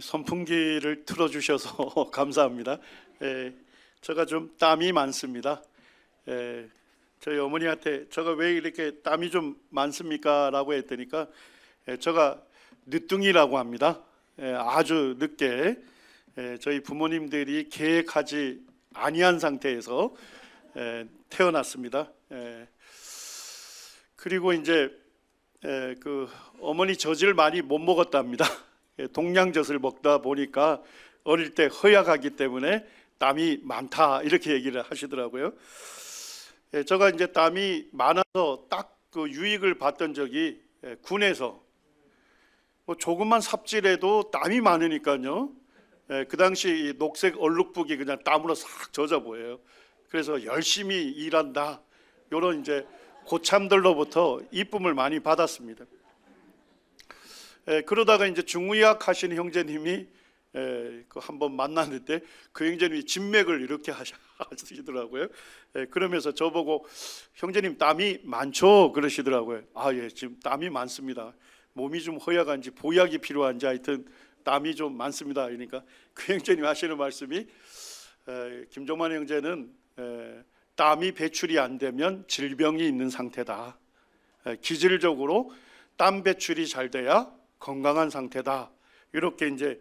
선풍기를 틀어주셔서 감사합니다. 제가 좀 땀이 많습니다. 저희 어머니한테 제가 왜 이렇게 땀이 좀 많습니까? 라고 했더니까 제가 늦둥이라고 합니다. 아주 늦게 저희 부모님들이 계획하지 아니한 상태에서 태어났습니다. 그리고 이제 그 어머니 젖을 많이 못 먹었답니다. 동양젖을 먹다 보니까 어릴 때 허약하기 때문에 땀이 많다 이렇게 얘기를 하시더라고요. 제가 이제 땀이 많아서 딱 그 유익을 봤던 적이 군에서 조금만 삽질해도 땀이 많으니까요. 그 당시 녹색 얼룩북이 그냥 땀으로 싹 젖어 보여요. 그래서 열심히 일한다 이런 이제 고참들로부터 이쁨을 많이 받았습니다. 그러다가 이제 중의학 하시는 형제님이 한번 만났는데 그 형제님이 진맥을 이렇게 하시더라고요. 그러면서 저보고 형제님 땀이 많죠? 그러시더라고요. 예, 지금 땀이 많습니다. 몸이 좀 허약한지 보약이 필요한지 하여튼 땀이 좀 많습니다. 그러니까 그 형제님 하시는 말씀이 김종만 형제는 땀이 배출이 안 되면 질병이 있는 상태다. 기질적으로 땀 배출이 잘 돼야 건강한 상태다. 이렇게 이제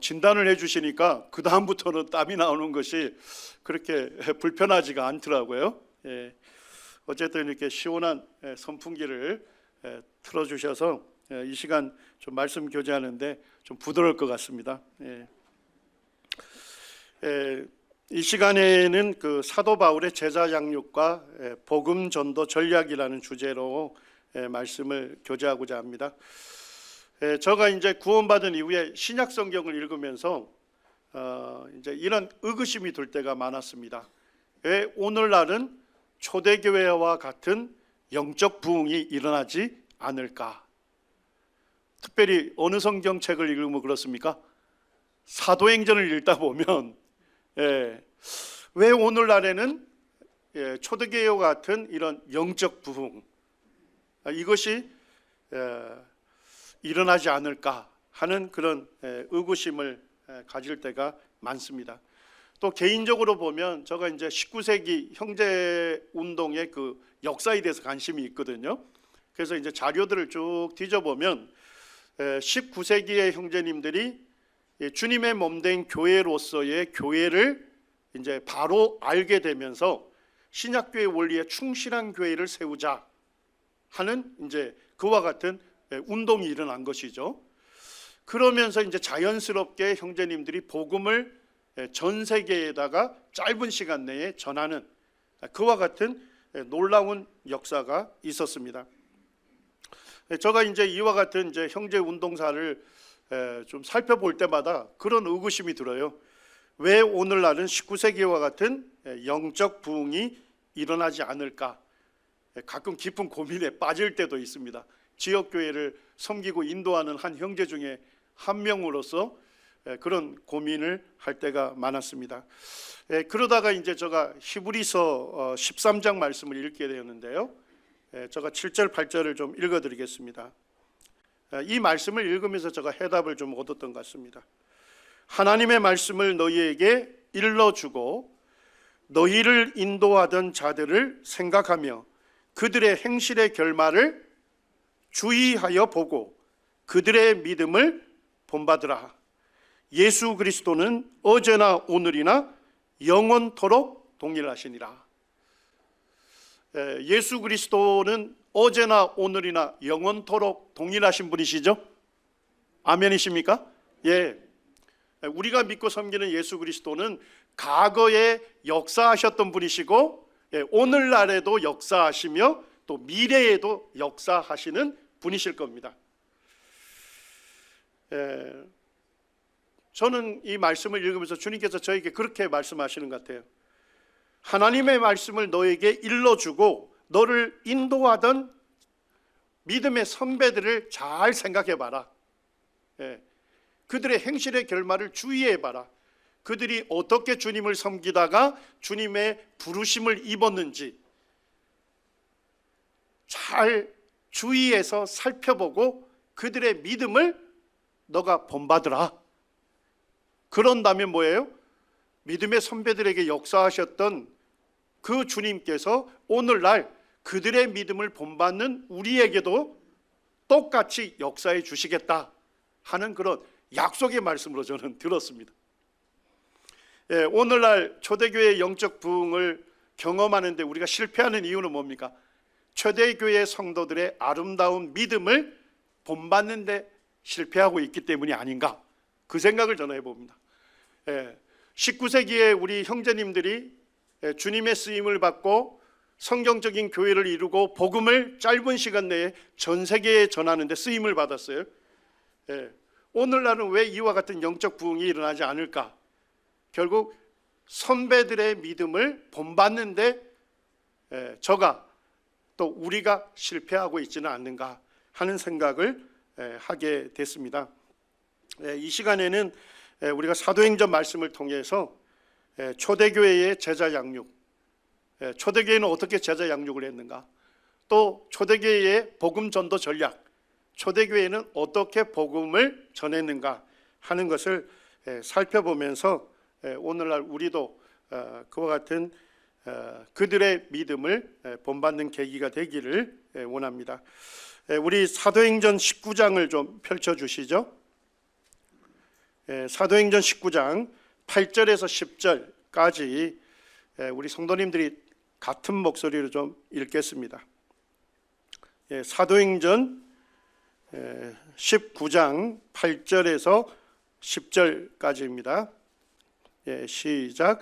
진단을 해주시니까 그 다음부터는 땀이 나오는 것이 그렇게 불편하지가 않더라고요. 어쨌든 이렇게 시원한 선풍기를 틀어주셔서 이 시간 좀 말씀 교제하는데 좀 부드러울 것 같습니다. 이 시간에는 그 사도 바울의 제자 양육과 복음 전도 전략이라는 주제로 말씀을 교제하고자 합니다. 제가 이제 구원받은 이후에 신약 성경을 읽으면서 이제 이런 의구심이 들 때가 많았습니다. 왜 오늘날은 초대교회와 같은 영적 부흥이 일어나지 않을까? 특별히 어느 성경책을 읽으면 그렇습니까? 사도행전을 읽다 보면 왜 오늘날에는 초대교회와 같은 이런 영적 부흥 이것이 일어나지 않을까 하는 그런 의구심을 가질 때가 많습니다. 또 개인적으로 보면 제가 이제 19세기 형제 운동의 그 역사에 대해서 관심이 있거든요. 그래서 이제 자료들을 쭉 뒤져보면 19세기의 형제님들이 주님의 몸된 교회로서의 교회를 이제 바로 알게 되면서 신약교회 원리에 충실한 교회를 세우자 하는 이제 그와 같은 운동이 일어난 것이죠. 그러면서 이제 자연스럽게 형제님들이 복음을 전 세계에다가 짧은 시간 내에 전하는 그와 같은 놀라운 역사가 있었습니다. 제가 이제 이와 같은 이제 형제 운동사를 좀 살펴볼 때마다 그런 의구심이 들어요. 왜 오늘날은 19세기와 같은 영적 부흥이 일어나지 않을까? 가끔 깊은 고민에 빠질 때도 있습니다. 지역교회를 섬기고 인도하는 한 형제 중에 한 명으로서 그런 고민을 할 때가 많았습니다. 그러다가 이제 제가 히브리서 13장 말씀을 읽게 되었는데요. 제가 7절 8절을 좀 읽어드리겠습니다. 이 말씀을 읽으면서 제가 해답을 좀 얻었던 것 같습니다. 하나님의 말씀을 너희에게 일러주고 너희를 인도하던 자들을 생각하며 그들의 행실의 결말을 주의하여 보고 그들의 믿음을 본받으라. 예수 그리스도는 어제나 오늘이나 영원토록 동일하시니라. 예수 그리스도는 어제나 오늘이나 영원토록 동일하신 분이시죠? 아멘이십니까? 예. 우리가 믿고 섬기는 예수 그리스도는 과거에 역사하셨던 분이시고 오늘날에도 역사하시며 또 미래에도 역사하시는 분이실 겁니다. 저는 이 말씀을 읽으면서 주님께서 저에게 그렇게 말씀하시는 것 같아요. 하나님의 말씀을 너에게 일러주고 너를 인도하던 믿음의 선배들을 잘 생각해봐라. 그들의 행실의 결말을 주의해봐라. 그들이 어떻게 주님을 섬기다가 주님의 부르심을 입었는지 잘 주의해서 살펴보고 그들의 믿음을 너가 본받으라. 그런 다음에 뭐예요? 믿음의 선배들에게 역사하셨던 그 주님께서 오늘날 그들의 믿음을 본받는 우리에게도 똑같이 역사해 주시겠다 하는 그런 약속의 말씀으로 저는 들었습니다. 오늘날 초대교회의 영적 부흥을 경험하는데 우리가 실패하는 이유는 뭡니까? 초대교회 성도들의 아름다운 믿음을 본받는 데 실패하고 있기 때문이 아닌가, 그 생각을 저는 해봅니다. 19세기에 우리 형제님들이 주님의 쓰임을 받고 성경적인 교회를 이루고 복음을 짧은 시간 내에 전 세계에 전하는 데 쓰임을 받았어요. 오늘날은 왜 이와 같은 영적 부흥이 일어나지 않을까? 결국 선배들의 믿음을 본받는 데 저가 또 우리가 실패하고 있지는 않는가 하는 생각을 하게 됐습니다. 이 시간에는 우리가 사도행전 말씀을 통해서 초대교회의 제자 양육, 초대교회는 어떻게 제자 양육을 했는가, 또 초대교회의 복음 전도 전략, 초대교회는 어떻게 복음을 전했는가 하는 것을 살펴보면서 오늘날 우리도 그와 같은 그들의 믿음을 본받는 계기가 되기를 원합니다. 우리 사도행전 19장을 좀 펼쳐주시죠. 사도행전 19장 8절에서 10절까지 우리 성도님들이 같은 목소리로 좀 읽겠습니다. 사도행전 19장 8절에서 10절까지입니다. 시작.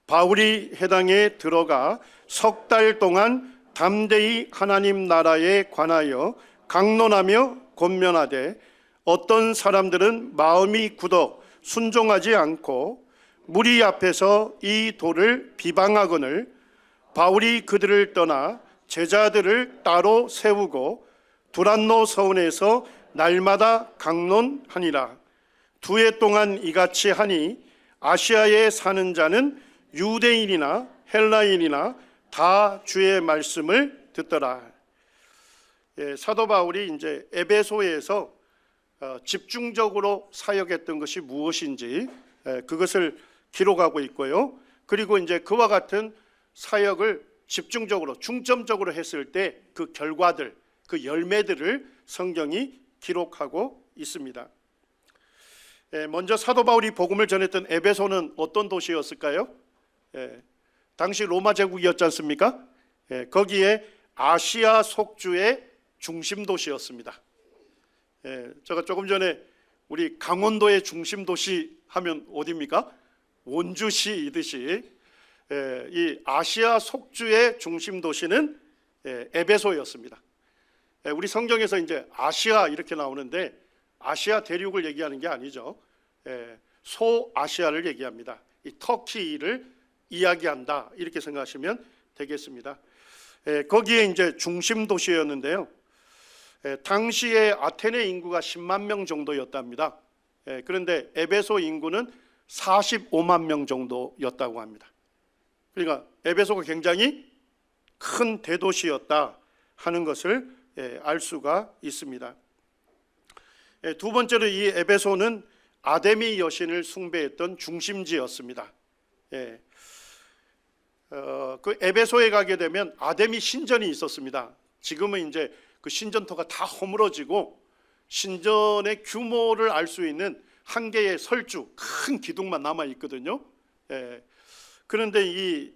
바울이 회당에 들어가 석 달 동안 담대히 하나님 나라에 관하여 강론하며 권면하되 어떤 사람들은 마음이 굳어 순종하지 않고 무리 앞에서 이 도를 비방하거늘 바울이 그들을 떠나 제자들을 따로 세우고 두란노 서원에서 날마다 강론하니라. 2해 동안 이같이 하니 아시아에 사는 자는 유대인이나 헬라인이나 다 주의 말씀을 듣더라. 사도 바울이 이제 에베소에서 집중적으로 사역했던 것이 무엇인지 그것을 기록하고 있고요. 그리고 이제 그와 같은 사역을 집중적으로 중점적으로 했을 때 그 결과들, 그 열매들을 성경이 기록하고 있습니다. 먼저 사도 바울이 복음을 전했던 에베소는 어떤 도시였을까요? 당시 로마 제국이었지 않습니까? 거기에 아시아 속주의 중심 도시였습니다. 제가 조금 전에 우리 강원도의 중심 도시 하면 어디입니까? 원주시이듯이 이 아시아 속주의 중심 도시는 에베소였습니다. 우리 성경에서 이제 아시아 이렇게 나오는데 아시아 대륙을 얘기하는 게 아니죠. 소아시아를 얘기합니다. 이 터키를 이야기한다 이렇게 생각하시면 되겠습니다. 거기에 이제 중심 도시였는데요. 당시에 아테네 인구가 10만 명 정도였답니다. 그런데 에베소 인구는 45만 명 정도였다고 합니다. 그러니까 에베소가 굉장히 큰 대도시였다 하는 것을 알 수가 있습니다. 두 번째로 이 에베소는 아데미 여신을 숭배했던 중심지였습니다. 그 에베소에 가게 되면 아데미 신전이 있었습니다. 지금은 이제 그 신전터가 다 허물어지고 신전의 규모를 알 수 있는 한 개의 설주, 큰 기둥만 남아 있거든요. 그런데 이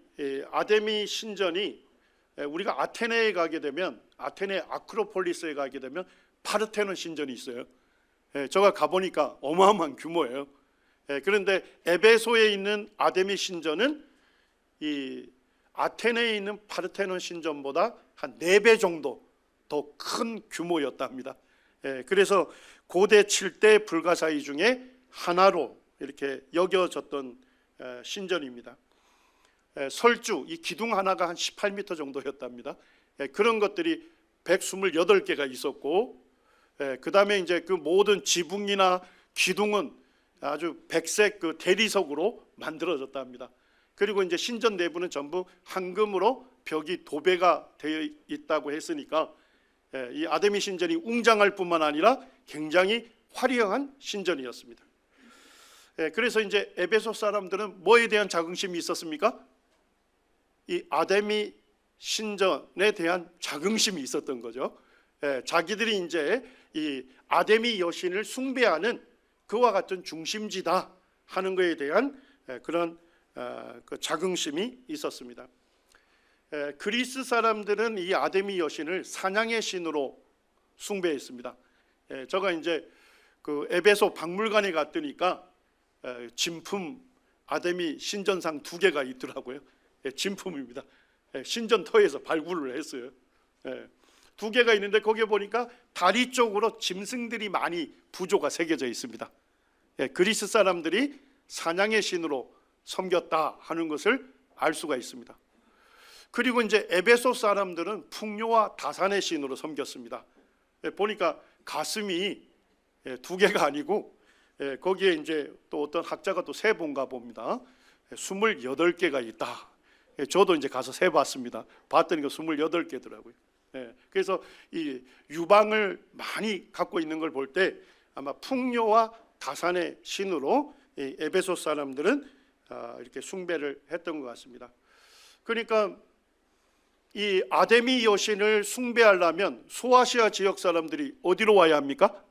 아데미 신전이 우리가 아테네에 가게 되면 아테네 아크로폴리스에 가게 되면 파르테논 신전이 있어요. 제가 가보니까 어마어마한 규모예요. 그런데 에베소에 있는 아데미 신전은 이 아테네에 있는 파르테논 신전보다 한 4배 정도 더 큰 규모였답니다. 그래서 고대 7대 불가사의 중에 하나로 이렇게 여겨졌던 신전입니다. 설주, 이 기둥 하나가 한 18m 정도였답니다. 그런 것들이 128개가 있었고, 그 다음에 이제 그 모든 지붕이나 기둥은 아주 백색 그 대리석으로 만들어졌답니다. 그리고 이제 신전 내부는 전부 황금으로 벽이 도배가 되어 있다고 했으니까 이 아데미 신전이 웅장할 뿐만 아니라 굉장히 화려한 신전이었습니다. 그래서 이제 에베소 사람들은 뭐에 대한 자긍심이 있었습니까? 이 아데미 신전에 대한 자긍심이 있었던 거죠. 자기들이 이제 이 아데미 여신을 숭배하는 그와 같은 중심지다 하는 것에 대한 그런 그 자긍심이 있었습니다. 그리스 사람들은 이 아데미 여신을 사냥의 신으로 숭배했습니다. 제가 이제 그 에베소 박물관에 갔더니까 진품 아데미 신전상 2개가 있더라고요. 진품입니다. 신전터에서 발굴을 했어요. 2개가 있는데 거기에 보니까 다리 쪽으로 짐승들이 많이 부조가 새겨져 있습니다. 그리스 사람들이 사냥의 신으로 섬겼다 하는 것을 알 수가 있습니다. 그리고 이제 에베소 사람들은 풍요와 다산의 신으로 섬겼습니다. 보니까 가슴이 2개가 아니고 거기에 이제 또 어떤 학자가 또 세본가 봅니다. 28개가 있다. 저도 이제 가서 세봤습니다. 봤더니 28개더라고요. 그래서 이 유방을 많이 갖고 있는 걸 볼 때 아마 풍요와 다산의 신으로 이 에베소 사람들은 이렇게 숭배를 했던 것 같습니다. 그러니까 이 아데미 여신을 숭배하려면 소아시아 지역 사람들이 어디로 와야 합니까?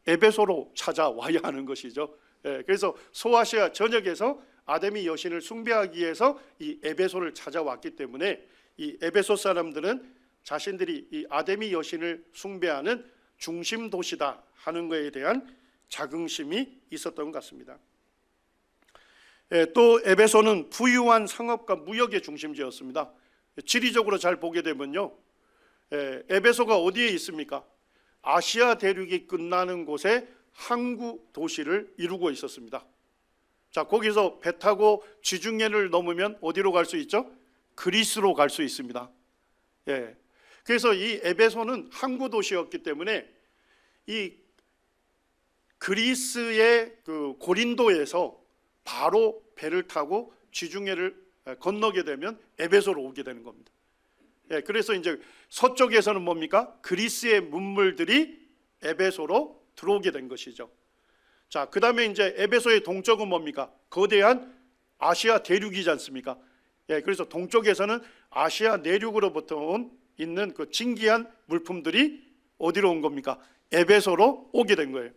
에베소로 찾아와야 하는 것이죠. 그래서 소아시아 전역에서 아데미 여신을 숭배하기 위해서 이 에베소를 찾아왔기 때문에 이 에베소 사람들은 자신들이 이 아데미 여신을 숭배하는 중심 도시다 하는 것에 대한 자긍심이 있었던 것 같습니다. 또 에베소는 부유한 상업과 무역의 중심지였습니다. 지리적으로 잘 보게 되면요, 에베소가 어디에 있습니까? 아시아 대륙이 끝나는 곳에 항구 도시를 이루고 있었습니다. 자, 거기서 배 타고 지중해를 넘으면 어디로 갈 수 있죠? 그리스로 갈 수 있습니다. 그래서 이 에베소는 항구 도시였기 때문에 이 그리스의 그 고린도에서 바로 배를 타고 지중해를 건너게 되면 에베소로 오게 되는 겁니다. 그래서 이제 서쪽에서는 뭡니까? 그리스의 문물들이 에베소로 들어오게 된 것이죠. 자, 그 다음에 이제 에베소의 동쪽은 뭡니까? 거대한 아시아 대륙이지 않습니까? 그래서 동쪽에서는 아시아 내륙으로부터 있는 그 진귀한 물품들이 어디로 온 겁니까? 에베소로 오게 된 거예요.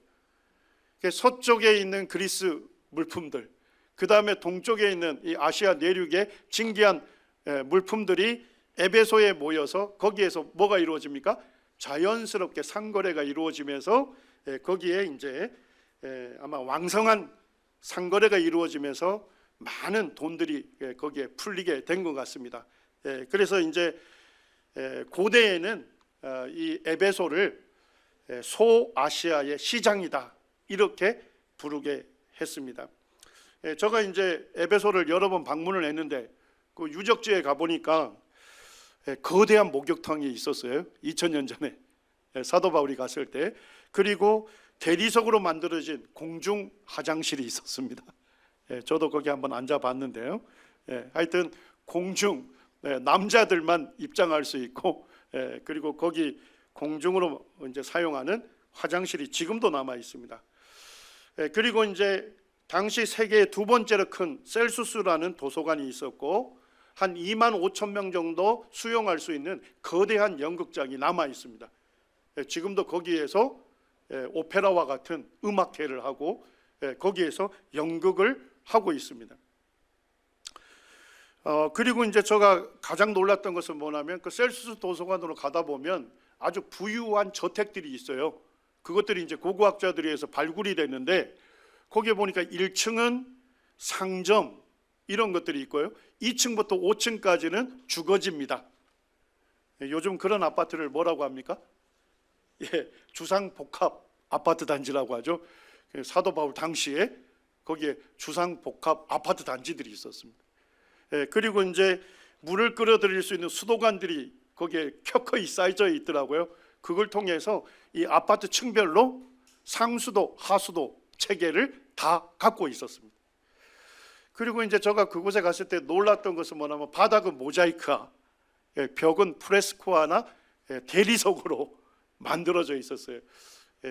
서쪽에 있는 그리스 물품들, 그 다음에 동쪽에 있는 이 아시아 내륙의 진귀한 물품들이 에베소에 모여서 거기에서 뭐가 이루어집니까? 자연스럽게 상거래가 이루어지면서 거기에 이제 아마 왕성한 상거래가 이루어지면서 많은 돈들이 거기에 풀리게 된 것 같습니다. 그래서 이제 고대에는 이 에베소를 소아시아의 시장이다 이렇게 부르게 했습니다. 제가 이제 에베소를 여러 번 방문을 했는데 그 유적지에 가보니까 거대한 목욕탕이 있었어요. 2000년 전에 사도 바울이 갔을 때. 그리고 대리석으로 만들어진 공중 화장실이 있었습니다. 저도 거기 한번 앉아봤는데요. 하여튼 공중 남자들만 입장할 수 있고 그리고 거기 공중으로 이제 사용하는 화장실이 지금도 남아 있습니다. 그리고 이제 당시 세계의 2번째로 큰 셀수스라는 도서관이 있었고 한 2만 5천 명 정도 수용할 수 있는 거대한 연극장이 남아 있습니다. 지금도 거기에서 오페라와 같은 음악회를 하고 거기에서 연극을 하고 있습니다. 그리고 이제 제가 가장 놀랐던 것은 뭐냐면 그 셀수스 도서관으로 가다 보면 아주 부유한 저택들이 있어요. 그것들이 이제 고고학자들이 해서 발굴이 됐는데 거기에 보니까 1층은 상점 이런 것들이 있고요. 2층부터 5층까지는 주거지입니다. 요즘 그런 아파트를 뭐라고 합니까? 주상복합 아파트 단지라고 하죠. 사도 바울 당시에 거기에 주상복합 아파트 단지들이 있었습니다. 그리고 이제 물을 끌어들일 수 있는 수도관들이 거기에 켜커이 쌓여져 있더라고요. 그걸 통해서 이 아파트 층별로 상수도, 하수도 체계를 다 갖고 있었습니다. 그리고 이제 제가 그곳에 갔을 때 놀랐던 것은 뭐냐면 바닥은 모자이크화, 벽은 프레스코화나 대리석으로 만들어져 있었어요.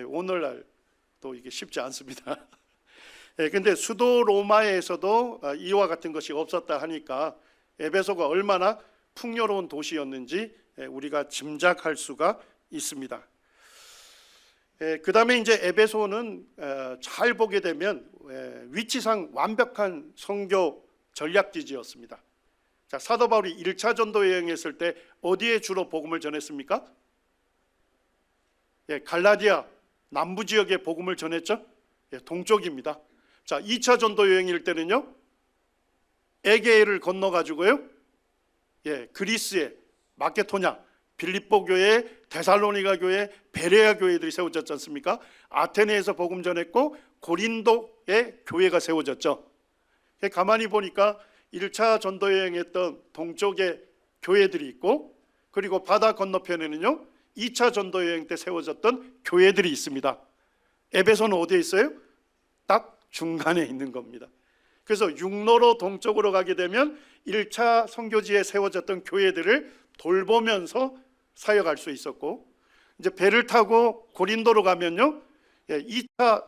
오늘날 또 이게 쉽지 않습니다. 근데 수도 로마에서도 이와 같은 것이 없었다 하니까 에베소가 얼마나 풍요로운 도시였는지 우리가 짐작할 수가 있습니다. 그 다음에 이제 에베소는 잘 보게 되면 위치상 완벽한 선교 전략지지였습니다. 자, 사도 바울이 1차 전도 여행했을 때 어디에 주로 복음을 전했습니까? 갈라디아 남부 지역에 복음을 전했죠. 동쪽입니다. 자, 2차 전도 여행일 때는요, 에게해를 건너가지고요, 그리스에 마케도냐, 빌립보 교회, 데살로니가 교회, 베레아 교회들이 세워졌지 않습니까? 아테네에서 복음 전했고 고린도에 교회가 세워졌죠. 가만히 보니까 1차 전도 여행했던 동쪽에 교회들이 있고, 그리고 바다 건너편에는요 2차 전도 여행 때 세워졌던 교회들이 있습니다. 에베소는 어디에 있어요? 딱 중간에 있는 겁니다. 그래서 육로로 동쪽으로 가게 되면 1차 선교지에 세워졌던 교회들을 돌보면서 사역할 수 있었고, 이제 배를 타고 고린도로 가면요 2차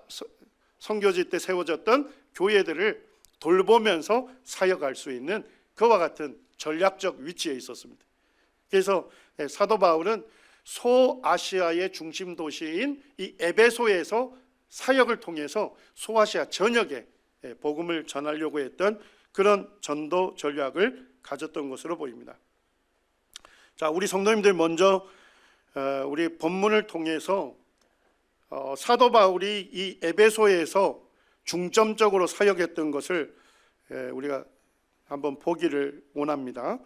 선교지 때 세워졌던 교회들을 돌보면서 사역할 수 있는 그와 같은 전략적 위치에 있었습니다. 그래서 사도 바울은 소아시아의 중심 도시인 이 에베소에서 사역을 통해서 소아시아 전역에 복음을 전하려고 했던 그런 전도 전략을 가졌던 것으로 보입니다. 자, 우리 성도님들 먼저 우리 본문을 통해서 사도 바울이 이 에베소에서 중점적으로 사역했던 것을 우리가 한번 보기를 원합니다.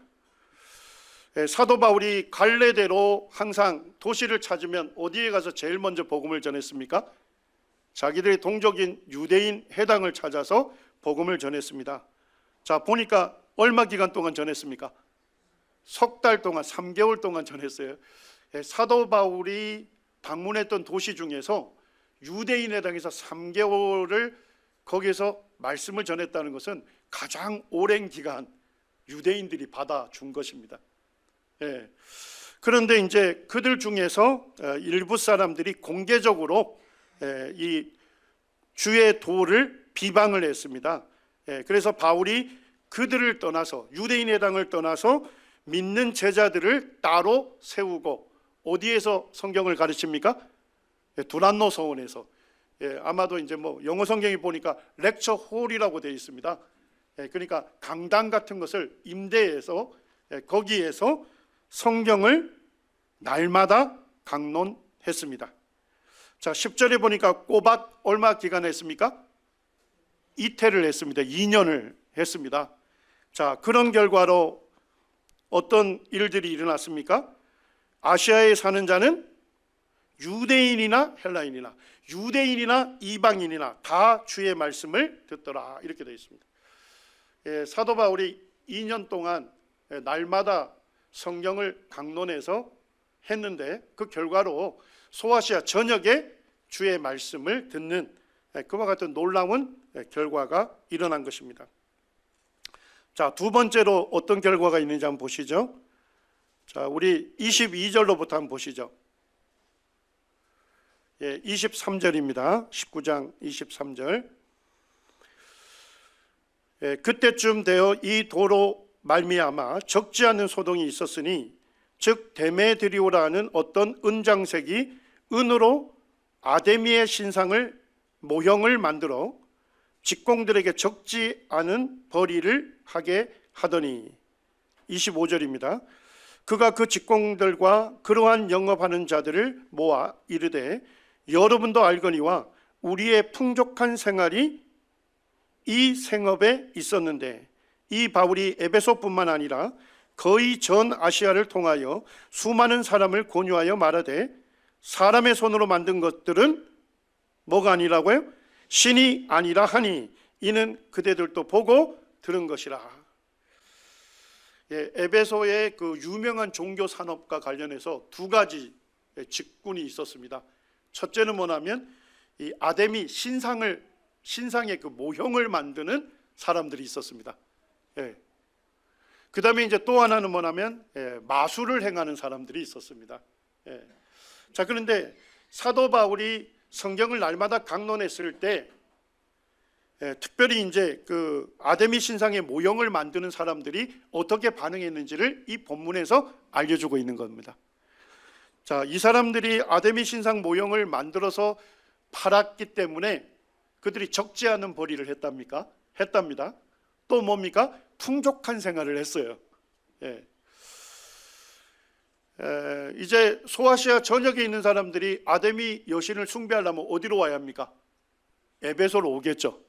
사도 바울이 갈래대로 항상 도시를 찾으면 어디에 가서 제일 먼저 복음을 전했습니까? 자기들의 동족인 유대인 해당을 찾아서 복음을 전했습니다. 자, 보니까 얼마 기간 동안 전했습니까? 석 달 동안, 3개월 동안 전했어요. 사도 바울이 방문했던 도시 중에서 유대인 해당에서 3개월을 거기서 말씀을 전했다는 것은 가장 오랜 기간 유대인들이 받아준 것입니다. 그런데 이제 그들 중에서 일부 사람들이 공개적으로 이 주의 도를 비방을 했습니다. 그래서 바울이 그들을 떠나서 유대인 해당을 떠나서 믿는 제자들을 따로 세우고, 어디에서 성경을 가르칩니까? 두란노 서원에서. 아마도 이제 뭐 영어 성경이 보니까 렉처 홀이라고 되어 있습니다. 그러니까 강당 같은 것을 임대해서 거기에서 성경을 날마다 강론했습니다. 자, 10절에 보니까 꼬박 얼마 기간 했습니까? 이태를 했습니다. 2년을 했습니다. 자, 그런 결과로 어떤 일들이 일어났습니까? 아시아에 사는 자는 유대인이나 헬라인이나, 유대인이나 이방인이나 다 주의 말씀을 듣더라, 이렇게 되어 있습니다. 사도 바울이 2년 동안 날마다 성경을 강론해서 했는데 그 결과로 소아시아 전역에 주의 말씀을 듣는 그와 같은 놀라운 결과가 일어난 것입니다. 자, 두 번째로 어떤 결과가 있는지 한번 보시죠. 자, 우리 22절로부터 한번 보시죠. 23절입니다. 19장 23절. 그때쯤 되어 이 도로 말미암아 적지 않은 소동이 있었으니, 즉 데메드리오라는 어떤 은장색이 은으로 아데미의 신상을 모형을 만들어 직공들에게 적지 않은 벌이를 하게 하더니, 25절입니다. 그가 그 직공들과 그러한 영업하는 자들을 모아 이르되, 여러분도 알거니와 우리의 풍족한 생활이 이 생업에 있었는데, 이 바울이 에베소뿐만 아니라 거의 전 아시아를 통하여 수많은 사람을 권유하여 말하되, 사람의 손으로 만든 것들은 뭐가 아니라고요? 신이 아니라 하니 이는 그대들도 보고 들은 것이라. 에베소의 그 유명한 종교 산업과 관련해서 두 가지 직군이 있었습니다. 첫째는 뭐냐면 이 아데미 신상의 그 모형을 만드는 사람들이 있었습니다. 그 다음에 이제 또 하나는 뭐냐면 마술을 행하는 사람들이 있었습니다. 자, 그런데 사도 바울이 성경을 날마다 강론했을 때 특별히 이제 그 아데미 신상의 모형을 만드는 사람들이 어떻게 반응했는지를 이 본문에서 알려주고 있는 겁니다. 자, 이 사람들이 아데미 신상 모형을 만들어서 팔았기 때문에 그들이 적지 않은 벌이를 했답니까? 했답니다. 또 뭡니까? 풍족한 생활을 했어요. 이제 소아시아 전역에 있는 사람들이 아데미 여신을 숭배하려면 어디로 와야 합니까? 에베소로 오겠죠.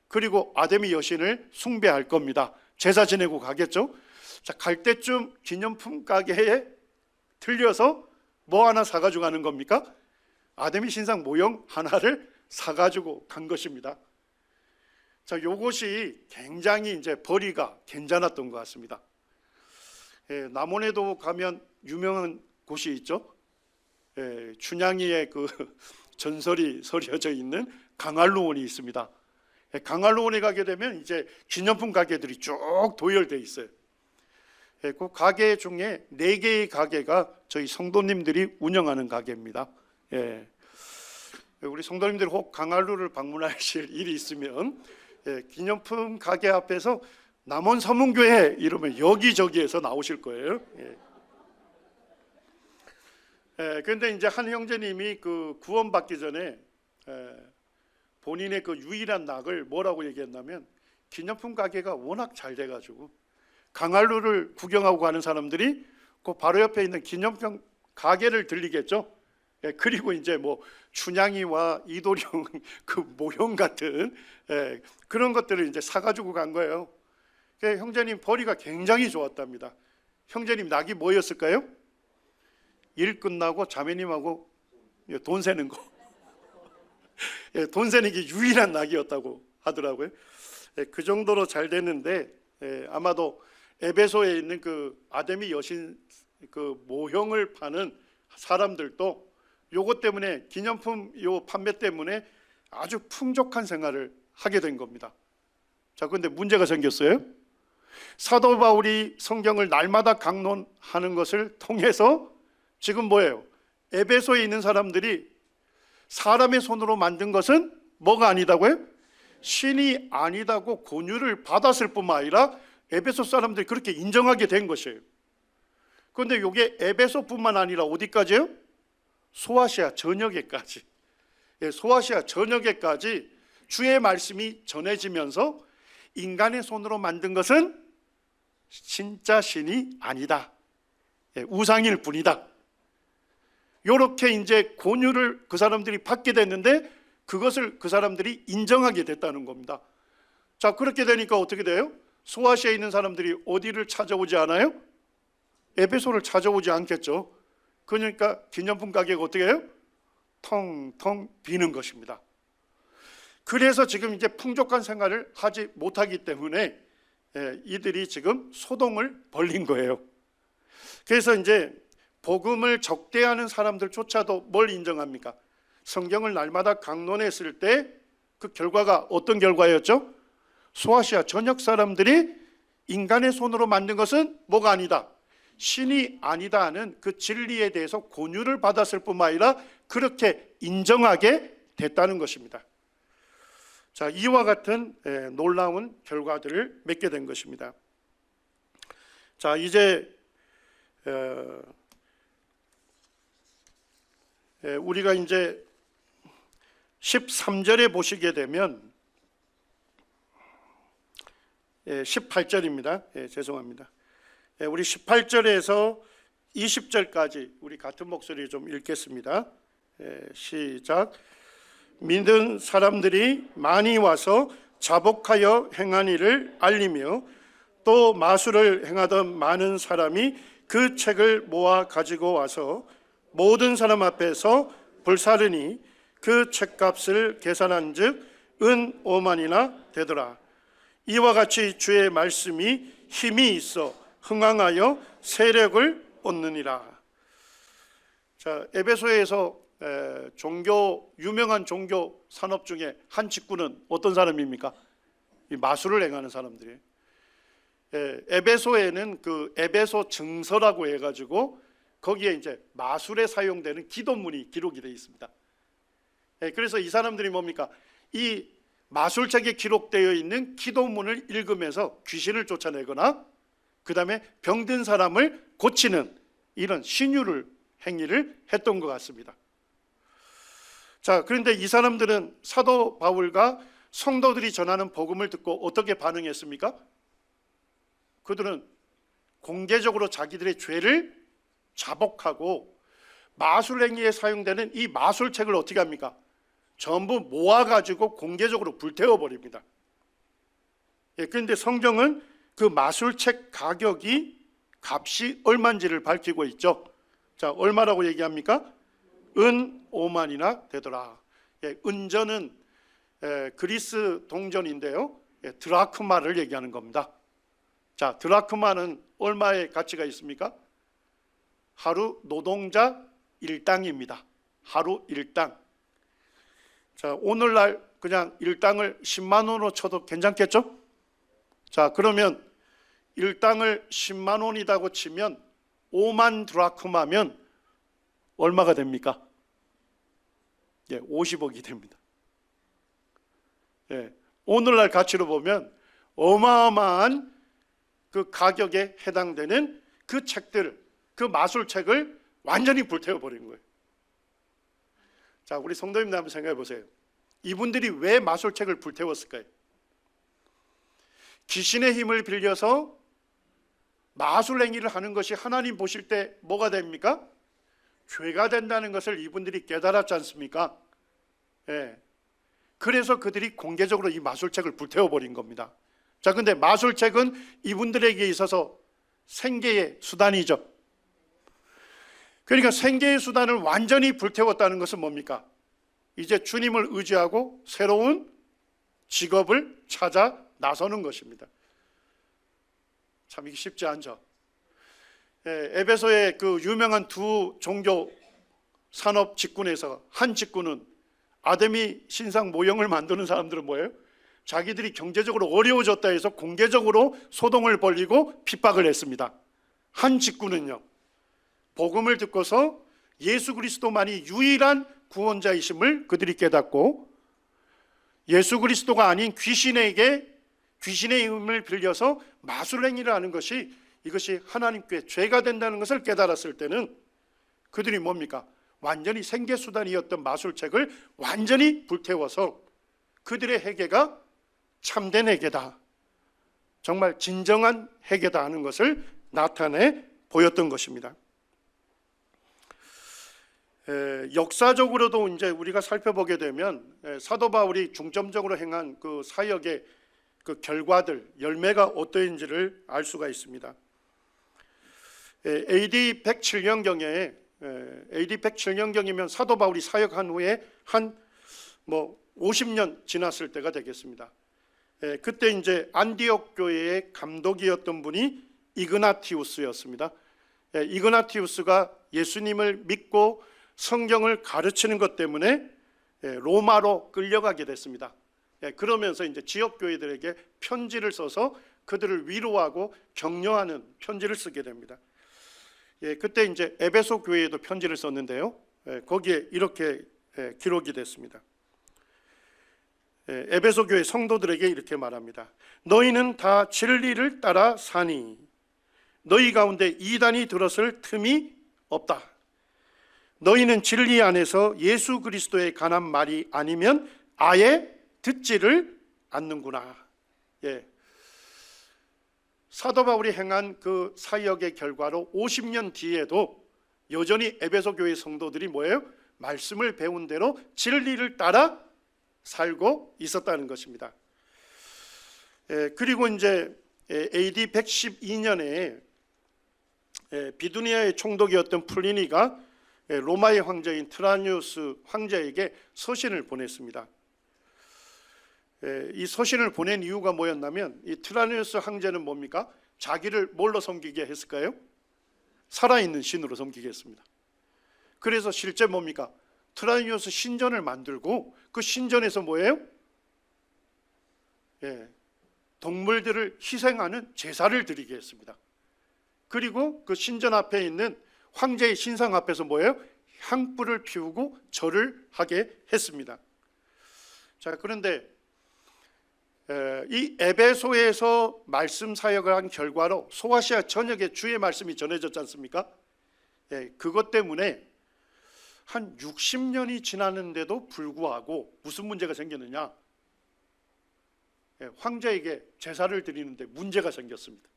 그리고 아데미 여신을 숭배할 겁니다. 제사 지내고 가겠죠. 자, 갈 때쯤 기념품 가게에 들려서 뭐 하나 사가지고 가는 겁니까? 아데미 신상 모형 하나를 사가지고 간 것입니다. 자, 요것이 굉장히 이제 벌이가 괜찮았던 것 같습니다. 남원에도 가면 유명한 곳이 있죠. 춘향이의 그 전설이 서려져 있는 강알로원이 있습니다. 강알로원에 가게 되면 이제 기념품 가게들이 쭉 도열되어 있어요. 그 가게 중에 4개의 가게가 저희 성도님들이 운영하는 가게입니다. 우리 성도님들 혹 강알로를 방문하실 일이 있으면 기념품 가게 앞에서 남원 서문교회 이러면 여기저기에서 나오실 거예요. 그런데 이제 한 형제님이 그 구원받기 전에 본인의 그 유일한 낙을 뭐라고 얘기했냐면, 기념품 가게가 워낙 잘 돼가지고 강알루를 구경하고 가는 사람들이 그 바로 옆에 있는 기념품 가게를 들리겠죠. 그리고 이제 뭐 춘향이와 이도령 그 모형 같은 그런 것들을 이제 사가지고 간 거예요. 형제님 벌이가 굉장히 좋았답니다. 형제님 낙이 뭐였을까요? 일 끝나고 자매님하고 돈 세는 거. 돈 세는 게 유일한 낙이었다고 하더라고요. 그 정도로 잘 됐는데 아마도 에베소에 있는 그 아데미 여신 그 모형을 파는 사람들도 요것 때문에, 기념품 요 판매 때문에 아주 풍족한 생활을 하게 된 겁니다. 자, 그런데 문제가 생겼어요. 사도 바울이 성경을 날마다 강론하는 것을 통해서 지금 뭐예요? 에베소에 있는 사람들이 사람의 손으로 만든 것은 뭐가 아니다고요? 신이 아니다고 권유를 받았을 뿐만 아니라 에베소 사람들이 그렇게 인정하게 된 것이에요. 그런데 이게 에베소뿐만 아니라 어디까지요? 소아시아 전역에까지. 소아시아 전역에까지 주의 말씀이 전해지면서 인간의 손으로 만든 것은 진짜 신이 아니다, 우상일 뿐이다, 이렇게 이제 권유를 그 사람들이 받게 됐는데 그것을 그 사람들이 인정하게 됐다는 겁니다. 자, 그렇게 되니까 어떻게 돼요? 소아시아에 있는 사람들이 어디를 찾아오지 않아요? 에베소를 찾아오지 않겠죠. 그러니까 기념품 가게가 어떻게 해요? 텅텅 비는 것입니다. 그래서 지금 이제 풍족한 생활을 하지 못하기 때문에 이들이 지금 소동을 벌린 거예요. 그래서 이제 복음을 적대하는 사람들조차도 뭘 인정합니까? 성경을 날마다 강론했을 때 그 결과가 어떤 결과였죠? 소아시아 전역 사람들이 인간의 손으로 만든 것은 뭐가 아니다, 신이 아니다 하는 그 진리에 대해서 권유를 받았을 뿐만 아니라 그렇게 인정하게 됐다는 것입니다. 자, 이와 같은 놀라운 결과들을 맺게 된 것입니다. 자, 이제 우리가 이제 13절에 보시게 되면 18절입니다. 죄송합니다. 우리 18절에서 20절까지 우리 같은 목소리 좀 읽겠습니다. 시작. 믿은 사람들이 많이 와서 자복하여 행한 일을 알리며 또 마술을 행하던 많은 사람이 그 책을 모아 가지고 와서 모든 사람 앞에서 불사르니 그 책값을 계산한 즉 은 5만이나 되더라. 이와 같이 주의 말씀이 힘이 있어 흥황하여 세력을 얻느니라. 자, 에베소에서 유명한 종교 산업 중에 한 직구는 어떤 사람입니까? 이 마술을 행하는 사람들이에요. 에베소에는 그 에베소 증서라고 해가지고 거기에 이제 마술에 사용되는 기도문이 기록이 되어 있습니다. 그래서 이 사람들이 뭡니까? 이 마술책에 기록되어 있는 기도문을 읽으면서 귀신을 쫓아내거나 그 다음에 병든 사람을 고치는 이런 신유를 행위를 했던 것 같습니다. 자, 그런데 이 사람들은 사도 바울과 성도들이 전하는 복음을 듣고 어떻게 반응했습니까? 그들은 공개적으로 자기들의 죄를 자복하고 마술 행위에 사용되는 이 마술책을 어떻게 합니까? 전부 모아가지고 공개적으로 불태워버립니다. 그런데 성경은 그 마술책 값이 얼마인지를 밝히고 있죠. 자, 얼마라고 얘기합니까? 은 5만이나 되더라. 은전은 그리스 동전인데요, 드라크마를 얘기하는 겁니다. 자, 드라크마는 얼마의 가치가 있습니까? 하루 노동자 1당입니다. 하루 1당. 자, 오늘날 그냥 1당을 10만 원으로 쳐도 괜찮겠죠? 자, 그러면 1당을 10만 원이라고 치면 5만 드라크마면 얼마가 됩니까? 50억이 됩니다. 오늘날 가치로 보면 어마어마한 그 가격에 해당되는 그 책들, 그 마술책을 완전히 불태워버린 거예요. 자, 우리 성도님들 한번 생각해 보세요. 이분들이 왜 마술책을 불태웠을까요? 귀신의 힘을 빌려서 마술 행위를 하는 것이 하나님 보실 때 뭐가 됩니까? 죄가 된다는 것을 이분들이 깨달았지 않습니까? 그래서 그들이 공개적으로 이 마술책을 불태워버린 겁니다. 자, 근데 마술책은 이분들에게 있어서 생계의 수단이죠. 그러니까 생계의 수단을 완전히 불태웠다는 것은 뭡니까? 이제 주님을 의지하고 새로운 직업을 찾아 나서는 것입니다. 참 이게 쉽지 않죠. 에베소의 그 유명한 두 종교 산업 직군에서 한 직군은 아데미 신상 모형을 만드는 사람들은 뭐예요? 자기들이 경제적으로 어려워졌다 해서 공개적으로 소동을 벌이고 핍박을 했습니다. 한 직군은요, 복음을 듣고서 예수 그리스도만이 유일한 구원자이심을 그들이 깨닫고 예수 그리스도가 아닌 귀신의 힘을 빌려서 마술 행위를 하는 것이 이것이 하나님께 죄가 된다는 것을 깨달았을 때는 그들이 뭡니까? 완전히 생계수단이었던 마술책을 완전히 불태워서 그들의 회개가 참된 회개다, 정말 진정한 회개다 하는 것을 나타내 보였던 것입니다. 역사적으로도 이제 우리가 살펴보게 되면 사도 바울이 중점적으로 행한 그 사역의 그 결과들, 열매가 어떠한지를 알 수가 있습니다. AD 107년경이면 사도 바울이 사역한 후에 한 50년 지났을 때가 되겠습니다. 그때 이제 안디옥 교회의 감독이었던 분이 이그나티우스였습니다. 이그나티우스가 예수님을 믿고 성경을 가르치는 것 때문에 로마로 끌려가게 됐습니다. 그러면서 이제 지역 교회들에게 편지를 써서 그들을 위로하고 격려하는 편지를 쓰게 됩니다. 그때 이제 에베소 교회에도 편지를 썼는데요, 거기에 이렇게 기록이 됐습니다. 에베소 교회 성도들에게 이렇게 말합니다. 너희는 다 진리를 따라 사니 너희 가운데 이단이 들었을 틈이 없다. 너희는 진리 안에서 예수 그리스도에 관한 말이 아니면 아예 듣지를 않는구나. 사도 바울이 행한 그 사역의 결과로 50년 뒤에도 여전히 에베소 교회 성도들이 뭐예요? 말씀을 배운 대로 진리를 따라 살고 있었다는 것입니다. 그리고 이제 AD 112년에 비두니아의 총독이었던 플리니가 로마의 황제인 트라니우스 황제에게 서신을 보냈습니다. 이 서신을 보낸 이유가 뭐였냐면 이 트라니우스 황제는 뭡니까? 자기를 뭘로 섬기게 했을까요? 살아있는 신으로 섬기게 했습니다. 그래서 실제 뭡니까? 트라니우스 신전을 만들고 그 신전에서 뭐예요? 동물들을 희생하는 제사를 드리게 했습니다. 그리고 그 신전 앞에 있는 황제의 신상 앞에서 뭐예요? 향불을 피우고 절을 하게 했습니다. 자, 그런데 이 에베소에서 말씀 사역을 한 결과로 소아시아 전역에 주의 말씀이 전해졌지 않습니까? 그것 때문에 한 60년이 지났는데도 불구하고 무슨 문제가 생겼느냐? 황제에게 제사를 드리는데 문제가 생겼습니다.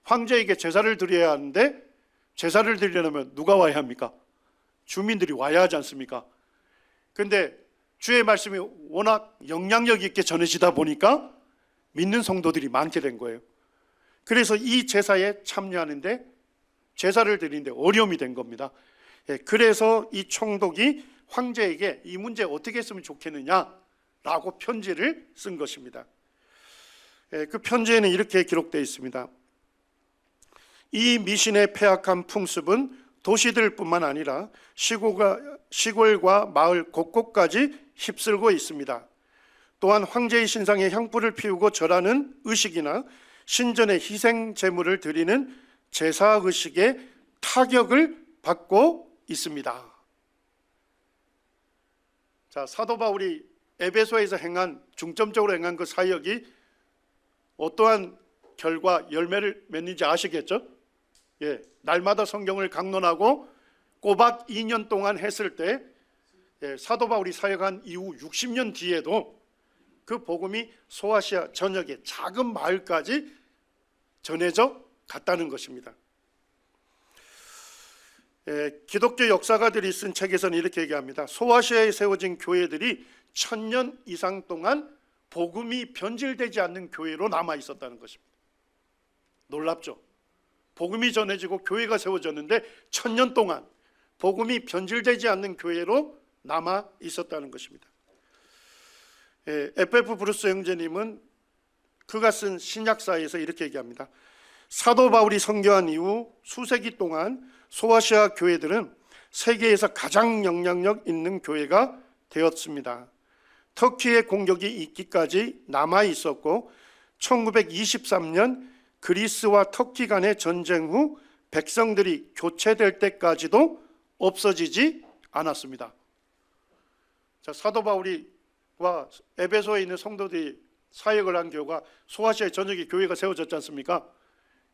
황제에게 제사를 드려야 하는데 제사를 드리려면 누가 와야 합니까? 주민들이 와야 하지 않습니까? 그런데 주의 말씀이 워낙 영향력 있게 전해지다 보니까 믿는 성도들이 많게 된 거예요. 그래서 이 제사에 참여하는데 제사를 드리는데 어려움이 된 겁니다. 그래서 이 총독이 황제에게 이 문제 어떻게 했으면 좋겠느냐라고 편지를 쓴 것입니다. 그 편지에는 이렇게 기록되어 있습니다. 이 미신의 폐악한 풍습은 도시들뿐만 아니라 시골과 마을 곳곳까지 휩쓸고 있습니다. 또한 황제의 신상에 향불을 피우고 절하는 의식이나 신전에 희생 제물을 드리는 제사 의식에 타격을 받고 있습니다. 자, 사도 바울이 에베소에서 중점적으로 행한 그 사역이 어떠한 결과 열매를 맺는지 아시겠죠? 날마다 성경을 강론하고 꼬박 2년 동안 했을 때 사도 바울이 사역한 이후 60년 뒤에도 그 복음이 소아시아 전역의 작은 마을까지 전해져 갔다는 것입니다. 기독교 역사가들이 쓴 책에서는 이렇게 얘기합니다. 소아시아에 세워진 교회들이 1000년 이상 동안 복음이 변질되지 않는 교회로 남아 있었다는 것입니다. 놀랍죠? 복음이 전해지고 교회가 세워졌는데 1000년 동안 복음이 변질되지 않는 교회로 남아 있었다는 것입니다. FF 브루스 형제님은 그가 쓴 신약사에서 이렇게 얘기합니다. 사도 바울이 선교한 이후 수세기 동안 소아시아 교회들은 세계에서 가장 영향력 있는 교회가 되었습니다. 터키의 공격이 있기까지 남아 있었고 1923년 그리스와 터키 간의 전쟁 후 백성들이 교체될 때까지도 없어지지 않았습니다. 자, 사도 바울이와 에베소에 있는 성도들이 사역을 한 교회가 소아시아 전역에 교회가 세워졌지 않습니까?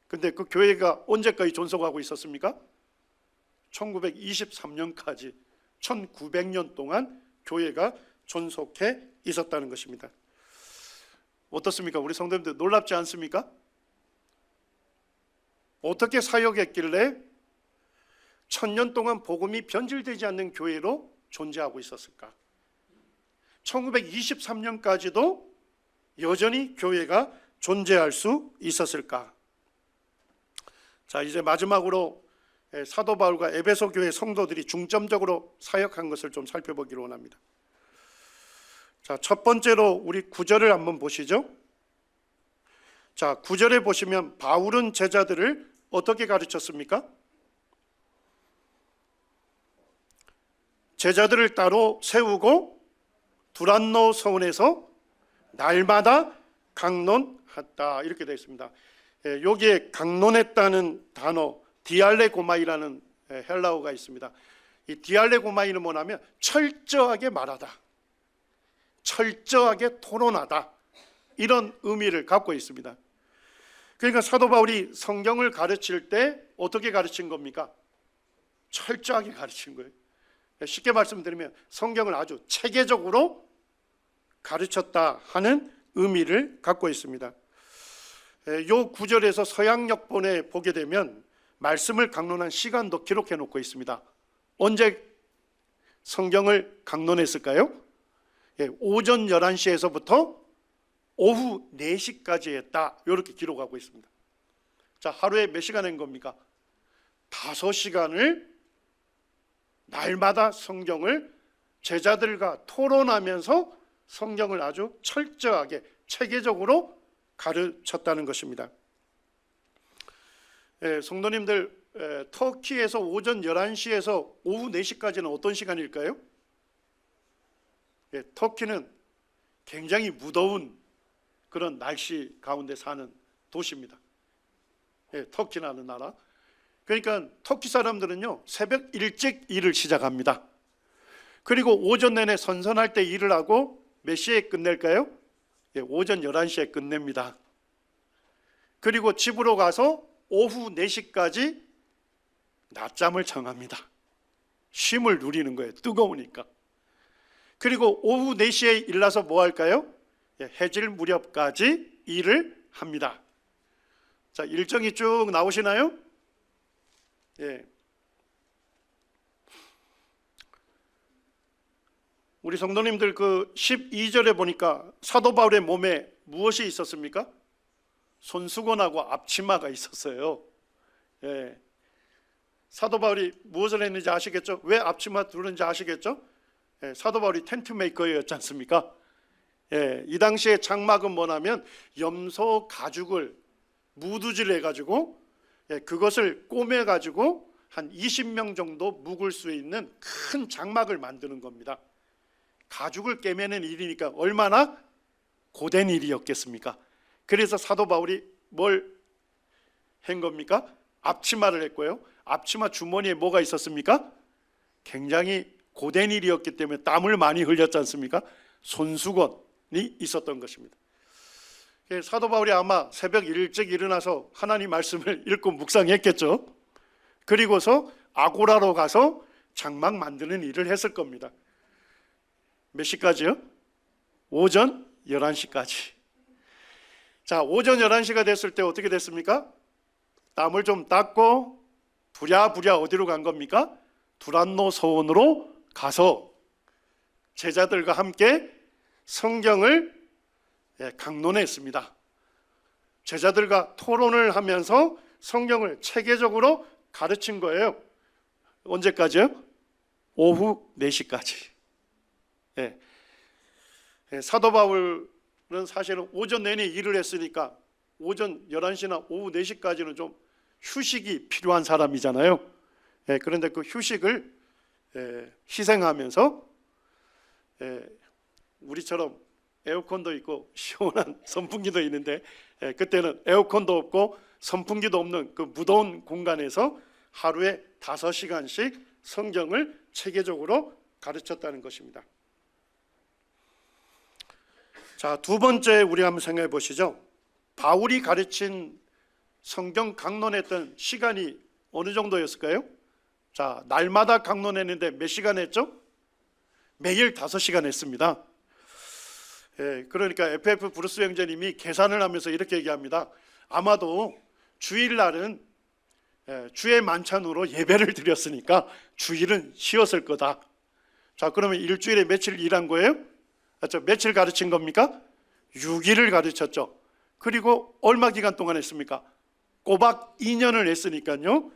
근데 그 교회가 언제까지 존속하고 있었습니까? 1923년까지 1900년 동안 교회가 존속해 있었다는 것입니다. 어떻습니까? 우리 성도님들 놀랍지 않습니까? 어떻게 사역했길래 1000년 동안 복음이 변질되지 않는 교회로 존재하고 있었을까? 1923년까지도 여전히 교회가 존재할 수 있었을까? 자, 이제 마지막으로 사도 바울과 에베소 교회 성도들이 중점적으로 사역한 것을 좀 살펴보기로 원합니다. 자, 첫 번째로 우리 9절을 한번 보시죠. 자, 9절에 보시면 바울은 제자들을 어떻게 가르쳤습니까? 제자들을 따로 세우고 두란노 서원에서 날마다 강론했다 이렇게 되어 있습니다. 여기에 강론했다는 단어 디알레고마이라는 헬라어가 있습니다. 이 디알레고마이는 뭐냐면 철저하게 말하다, 철저하게 토론하다 이런 의미를 갖고 있습니다. 그러니까 사도 바울이 성경을 가르칠 때 어떻게 가르친 겁니까? 철저하게 가르친 거예요. 쉽게 말씀드리면 성경을 아주 체계적으로 가르쳤다 하는 의미를 갖고 있습니다. 요 구절에서 서양 역본에 보게 되면 말씀을 강론한 시간도 기록해 놓고 있습니다. 언제 성경을 강론했을까요? 오전 11시에서부터 오후 4시까지 했다 이렇게 기록하고 있습니다. 자, 하루에 몇 시간 한 겁니까? 5시간을 날마다 성경을 제자들과 토론하면서 성경을 아주 철저하게 체계적으로 가르쳤다는 것입니다. 성도님들, 터키에서 오전 11시에서 오후 4시까지는 어떤 시간일까요? 터키는 굉장히 무더운 그런 날씨 가운데 사는 도시입니다. 터키라는 나라. 그러니까 터키 사람들은요 새벽 일찍 일을 시작합니다. 그리고 오전 내내 선선할 때 일을 하고 몇 시에 끝낼까요? 오전 11시에 끝냅니다. 그리고 집으로 가서 오후 4시까지 낮잠을 청합니다. 쉼을 누리는 거예요. 뜨거우니까. 그리고 오후 4시에 일어나서 뭐 할까요? 해질 무렵까지 일을 합니다. 자, 일정이 쭉 나오시나요? 예. 우리 성도님들 그 12절에 보니까 사도 바울의 몸에 무엇이 있었습니까? 손수건하고 앞치마가 있었어요. 예. 사도 바울이 무엇을 했는지 아시겠죠? 왜 앞치마 두른지 아시겠죠? 예. 사도 바울이 텐트 메이커였지 않습니까? 예. 이 당시에 장막은 뭐냐면 염소 가죽을 무두질 해가지고 그것을 꼬매가지고 한 20명 정도 묵을 수 있는 큰 장막을 만드는 겁니다. 가죽을 꿰매는 일이니까 얼마나 고된 일이었겠습니까? 그래서 사도 바울이 뭘 한 겁니까? 앞치마를 했고요. 앞치마 주머니에 뭐가 있었습니까? 굉장히 고된 일이었기 때문에 땀을 많이 흘렸지 않습니까? 손수건이 있었던 것입니다. 사도 바울이 아마 새벽 일찍 일어나서 하나님 말씀을 읽고 묵상했겠죠. 그리고서 아고라로 가서 장막 만드는 일을 했을 겁니다. 몇 시까지요? 오전 11시까지. 자, 오전 11시가 됐을 때 어떻게 됐습니까? 땀을 좀 닦고 부랴부랴 어디로 간 겁니까? 두란노 서원으로 가서 제자들과 함께 성경을 강론했습니다. 제자들과 토론을 하면서 성경을 체계적으로 가르친 거예요. 언제까지요? 오후 4시까지. 예. 사도 바울은 사실은 오전 내내 일을 했으니까 오전 11시나 오후 4시까지는 좀 휴식이 필요한 사람이잖아요. 그런데 그 휴식을 희생하면서 우리처럼 에어컨도 있고 시원한 선풍기도 있는데 그때는 에어컨도 없고 선풍기도 없는 그 무더운 공간에서 하루에 5시간씩 성경을 체계적으로 가르쳤다는 것입니다. 자, 두 번째 우리 한번 생각해 보시죠. 바울이 가르친 성경 강론했던 시간이 어느 정도였을까요? 자, 날마다 강론했는데 몇 시간 했죠? 매일 5시간 했습니다. 그러니까 FF 브루스 형제님이 계산을 하면서 이렇게 얘기합니다. 아마도 주일날은 주의 만찬으로 예배를 드렸으니까 주일은 쉬었을 거다. 자, 그러면 일주일에 며칠 일한 거예요? 며칠 가르친 겁니까? 6일을 가르쳤죠. 그리고 얼마 기간 동안 했습니까? 꼬박 2년을 했으니까요.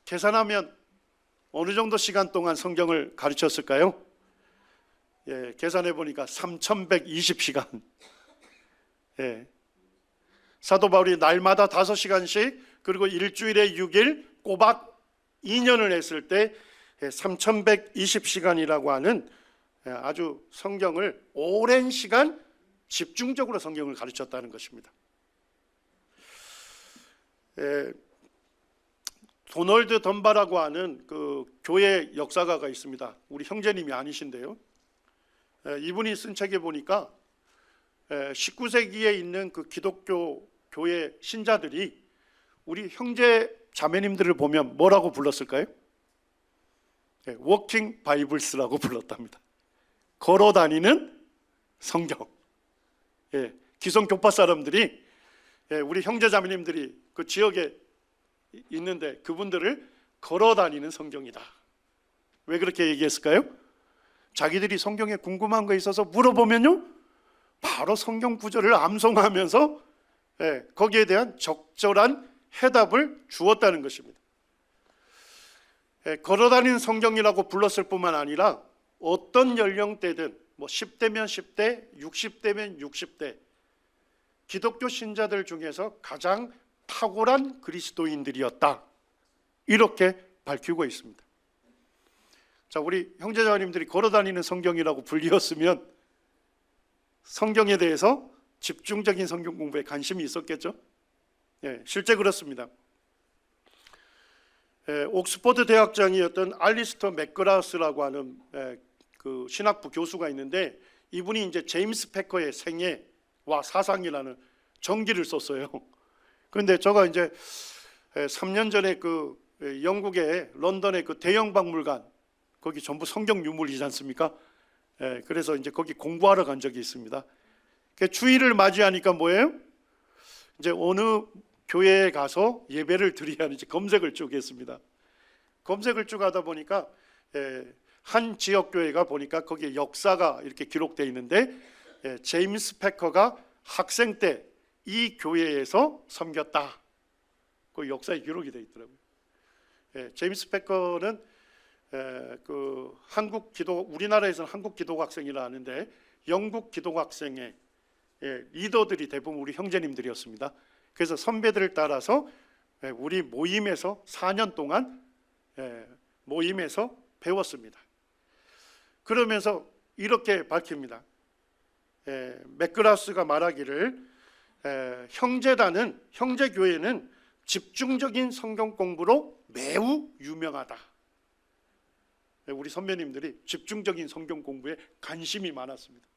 계산하면 어느 정도 시간 동안 성경을 가르쳤을까요? 계산해 보니까 3120시간. 사도 바울이 날마다 5시간씩 그리고 일주일에 6일 꼬박 2년을 했을 때 3120시간이라고 하는 아주 성경을 오랜 시간 집중적으로 성경을 가르쳤다는 것입니다. 도널드 덤바라고 하는 그 교회 역사가가 있습니다. 우리 형제님이 아니신데요. 이분이 쓴 책에 보니까 19세기에 있는 그 기독교 교회 신자들이 우리 형제 자매님들을 보면 뭐라고 불렀을까요? 워킹 바이블스라고 불렀답니다. 걸어다니는 성경. 기성 교파 사람들이 우리 형제 자매님들이 그 지역에 있는데 그분들을 걸어다니는 성경이다. 왜 그렇게 얘기했을까요? 자기들이 성경에 궁금한 거 있어서 물어보면요 바로 성경 구절을 암송하면서 거기에 대한 적절한 해답을 주었다는 것입니다. 걸어다니는 성경이라고 불렀을 뿐만 아니라 어떤 연령대든 뭐 10대면 10대, 60대면 60대 기독교 신자들 중에서 가장 탁월한 그리스도인들이었다. 이렇게 밝히고 있습니다. 자, 우리 형제자매님들이 걸어다니는 성경이라고 불리웠으면 성경에 대해서 집중적인 성경 공부에 관심이 있었겠죠? 실제 그렇습니다. 옥스퍼드 대학장이었던 알리스터 맥그라스라고 하는 그 신학부 교수가 있는데, 이분이 이제 제임스 패커의 생애와 사상이라는 전기를 썼어요. 그런데 제가 이제 3년 전에 그 영국의 런던의 그 대형 박물관, 거기 전부 성경 유물이지 않습니까? 그래서 이제 거기 공부하러 간 적이 있습니다. 주일을 맞이하니까 뭐예요? 이제 어느 교회에 가서 예배를 드려야 하는지 검색을 쭉 했습니다. 검색을 쭉 하다 보니까 한 지역 교회가 보니까 거기에 역사가 이렇게 기록되어 있는데, 제임스 패커가 학생 때 이 교회에서 섬겼다, 그 역사에 기록이 되어 있더라고요. 제임스 패커는 그 우리나라에서는 한국 기독학생이라 하는데, 영국 기독학생의 리더들이 대부분 우리 형제님들이었습니다. 그래서 선배들을 따라서 우리 모임에서 4년 동안 모임에서 배웠습니다. 그러면서 이렇게 밝힙니다. 맥그라스가 말하기를 형제교회는 집중적인 성경 공부로 매우 유명하다. 우리 선배님들이 집중적인 성경 공부에 관심이 많았습니다.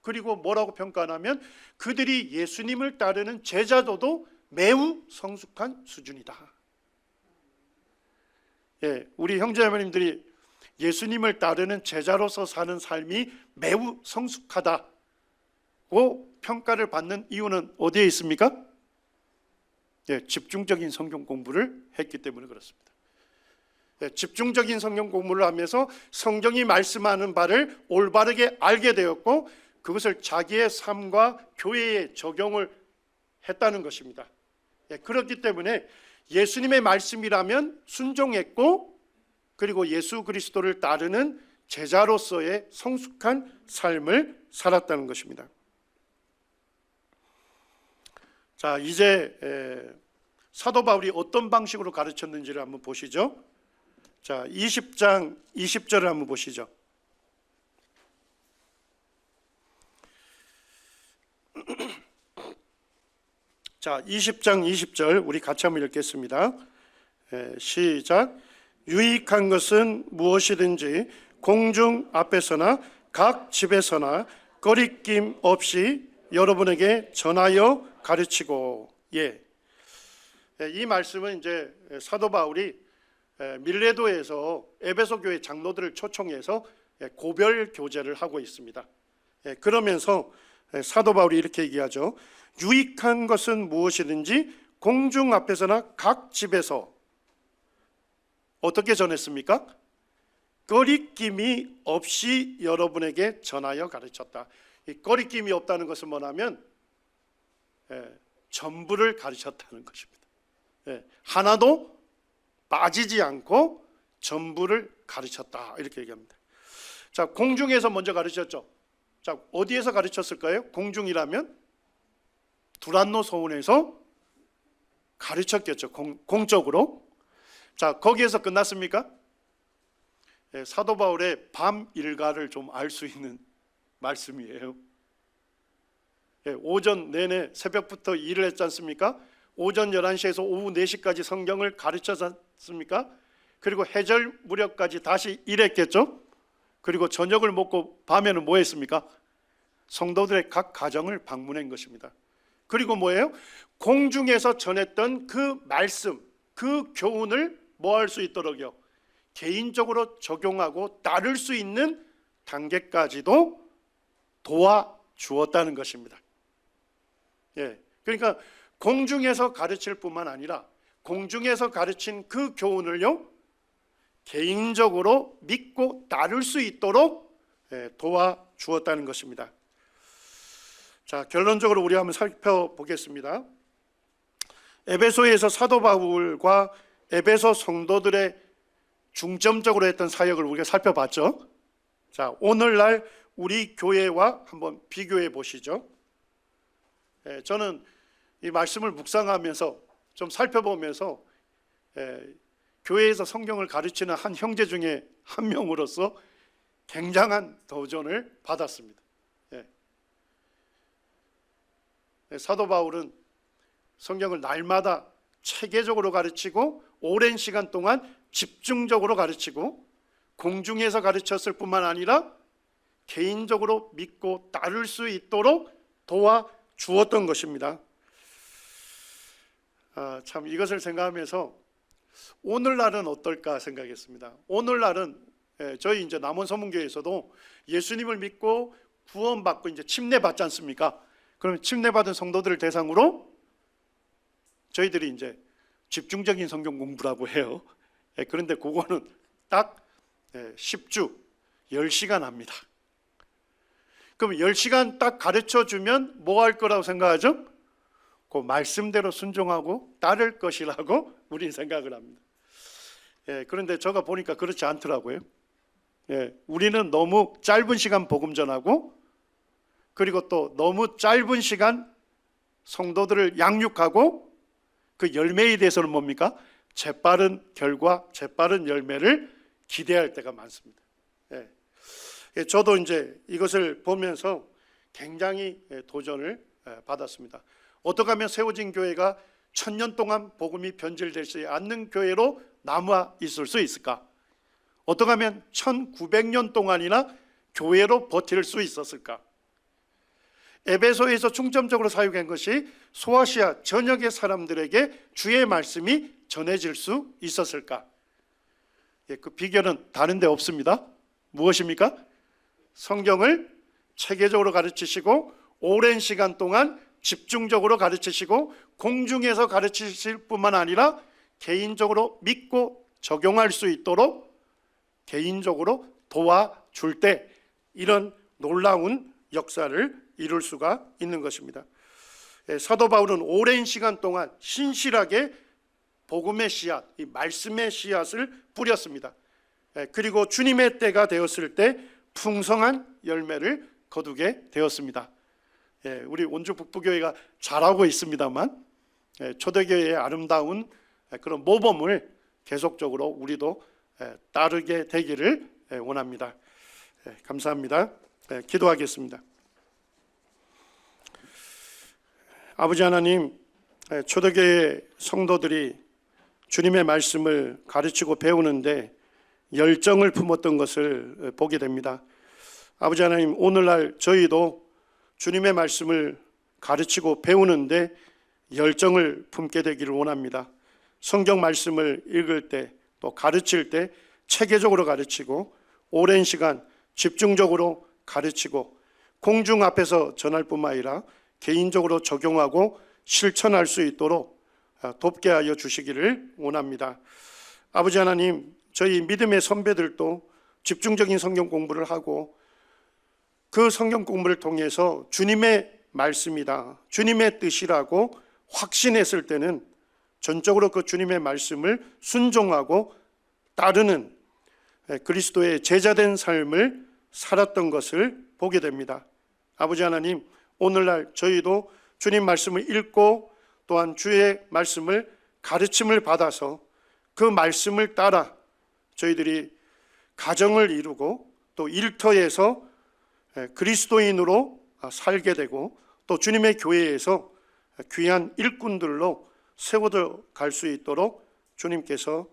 그리고 뭐라고 평가하냐면, 그들이 예수님을 따르는 제자도도 매우 성숙한 수준이다. 우리 형제자매님들이 예수님을 따르는 제자로서 사는 삶이 매우 성숙하다고 평가를 받는 이유는 어디에 있습니까? 집중적인 성경 공부를 했기 때문에 그렇습니다. 집중적인 성경 공부를 하면서 성경이 말씀하는 바를 올바르게 알게 되었고, 그것을 자기의 삶과 교회에 적용을 했다는 것입니다. 그렇기 때문에 예수님의 말씀이라면 순종했고, 그리고 예수 그리스도를 따르는 제자로서의 성숙한 삶을 살았다는 것입니다. 자, 이제 사도 바울이 어떤 방식으로 가르쳤는지를 한번 보시죠. 자, 20장 20절을 한번 보시죠. 자, 20장 20절 우리 같이 한번 읽겠습니다. 시작. 유익한 것은 무엇이든지 공중 앞에서나 각 집에서나 거리낌 없이 여러분에게 전하여 가르치고. 이 말씀은 이제 사도 바울이 밀레도에서 에베소 교회 장로들을 초청해서 고별 교제를 하고 있습니다. 그러면서 사도 바울이 이렇게 얘기하죠. 유익한 것은 무엇이든지 공중 앞에서나 각 집에서 어떻게 전했습니까? 거리낌이 없이 여러분에게 전하여 가르쳤다. 이 거리낌이 없다는 것은 뭐냐면 전부를 가르쳤다는 것입니다. 하나도 빠지지 않고 전부를 가르쳤다, 이렇게 얘기합니다. 자, 공중에서 먼저 가르쳤죠. 자, 어디에서 가르쳤을까요? 공중이라면 두란노 서원에서 가르쳤겠죠. 공적으로. 자, 거기에서 끝났습니까? 사도 바울의 밤 일과를 좀 알 수 있는 말씀이에요. 오전 내내 새벽부터 일을 했지 않습니까? 오전 11시에서 오후 4시까지 성경을 가르쳤지 않습니까? 그리고 해절 무렵까지 다시 일했겠죠? 그리고 저녁을 먹고 밤에는 뭐 했습니까? 성도들의 각 가정을 방문한 것입니다. 그리고 뭐예요? 공중에서 전했던 그 말씀, 그 교훈을 뭐 할 수 있도록요? 개인적으로 적용하고 따를 수 있는 단계까지도 도와주었다는 것입니다. 그러니까 공중에서 가르칠 뿐만 아니라 공중에서 가르친 그 교훈을요, 개인적으로 믿고 따를 수 있도록 도와주었다는 것입니다. 자, 결론적으로 우리 한번 살펴보겠습니다. 에베소에서 사도 바울과 에베소 성도들의 중점적으로 했던 사역을 우리가 살펴봤죠. 자, 오늘날 우리 교회와 한번 비교해 보시죠. 저는 이 말씀을 묵상하면서 좀 살펴보면서 교회에서 성경을 가르치는 한 형제 중에 한 명으로서 굉장한 도전을 받았습니다. 사도 바울은 성경을 날마다 체계적으로 가르치고 오랜 시간 동안 집중적으로 가르치고 공중에서 가르쳤을 뿐만 아니라 개인적으로 믿고 따를 수 있도록 도와주었던 것입니다. 참 이것을 생각하면서 오늘날은 어떨까 생각했습니다. 오늘날은 저희 이제 남원서문교회에서도 예수님을 믿고 구원받고 이제 침례받지 않습니까? 그러면 침례받은 성도들을 대상으로 저희들이 이제 집중적인 성경 공부라고 해요. 그런데 그거는 딱 10주 10시간 합니다. 그럼 10시간 딱 가르쳐주면 뭐 할 거라고 생각하죠? 그 말씀대로 순종하고 따를 것이라고 우리는 생각을 합니다. 그런데 제가 보니까 그렇지 않더라고요. 우리는 너무 짧은 시간 복음 전하고 그리고 또 너무 짧은 시간 성도들을 양육하고 그 열매에 대해서는 뭡니까? 재빠른 결과, 재빠른 열매를 기대할 때가 많습니다. 저도 이제 이것을 보면서 굉장히 도전을 받았습니다. 어떻게 하면 세워진 교회가 1000년 동안 복음이 변질되지 않는 교회로 남아 있을 수 있을까? 어떻게 하면 1900년 동안이나 교회로 버틸 수 있었을까? 에베소에서 중점적으로 사용한 것이 소아시아 전역의 사람들에게 주의 말씀이 전해질 수 있었을까? 그 비결은 다른 데 없습니다. 무엇입니까? 성경을 체계적으로 가르치시고 오랜 시간 동안 집중적으로 가르치시고 공중에서 가르치실 뿐만 아니라 개인적으로 믿고 적용할 수 있도록 개인적으로 도와줄 때 이런 놀라운 역사를 이룰 수가 있는 것입니다. 사도 바울은 오랜 시간 동안 신실하게 복음의 씨앗, 이 말씀의 씨앗을 뿌렸습니다. 그리고 주님의 때가 되었을 때 풍성한 열매를 거두게 되었습니다. 우리 원주 북부교회가 잘하고 있습니다만 초대교회의 아름다운 그런 모범을 계속적으로 우리도 따르게 되기를 원합니다. 감사합니다. 기도하겠습니다. 아버지 하나님, 초대교회 성도들이 주님의 말씀을 가르치고 배우는데 열정을 품었던 것을 보게 됩니다. 아버지 하나님, 오늘날 저희도 주님의 말씀을 가르치고 배우는데 열정을 품게 되기를 원합니다. 성경 말씀을 읽을 때 또 가르칠 때 체계적으로 가르치고 오랜 시간 집중적으로 가르치고 공중 앞에서 전할 뿐만 아니라 개인적으로 적용하고 실천할 수 있도록 돕게 하여 주시기를 원합니다. 아버지 하나님, 저희 믿음의 선배들도 집중적인 성경 공부를 하고 그 성경 공부를 통해서 주님의 말씀이다, 주님의 뜻이라고 확신했을 때는 전적으로 그 주님의 말씀을 순종하고 따르는 그리스도의 제자된 삶을 살았던 것을 보게 됩니다. 아버지 하나님, 오늘날 저희도 주님 말씀을 읽고 또한 주의 말씀을 가르침을 받아서 그 말씀을 따라 저희들이 가정을 이루고 또 일터에서 그리스도인으로 살게 되고 또 주님의 교회에서 귀한 일꾼들로 세워져 갈 수 있도록 주님께서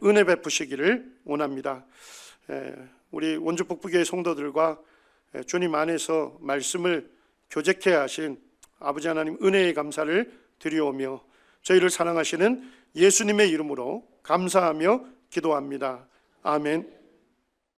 은혜 베푸시기를 원합니다. 우리 원주 북부교회 성도들과 주님 안에서 말씀을 교제케 하신 아버지 하나님 은혜의 감사를 드리오며 저희를 사랑하시는 예수님의 이름으로 감사하며 기도합니다. 아멘.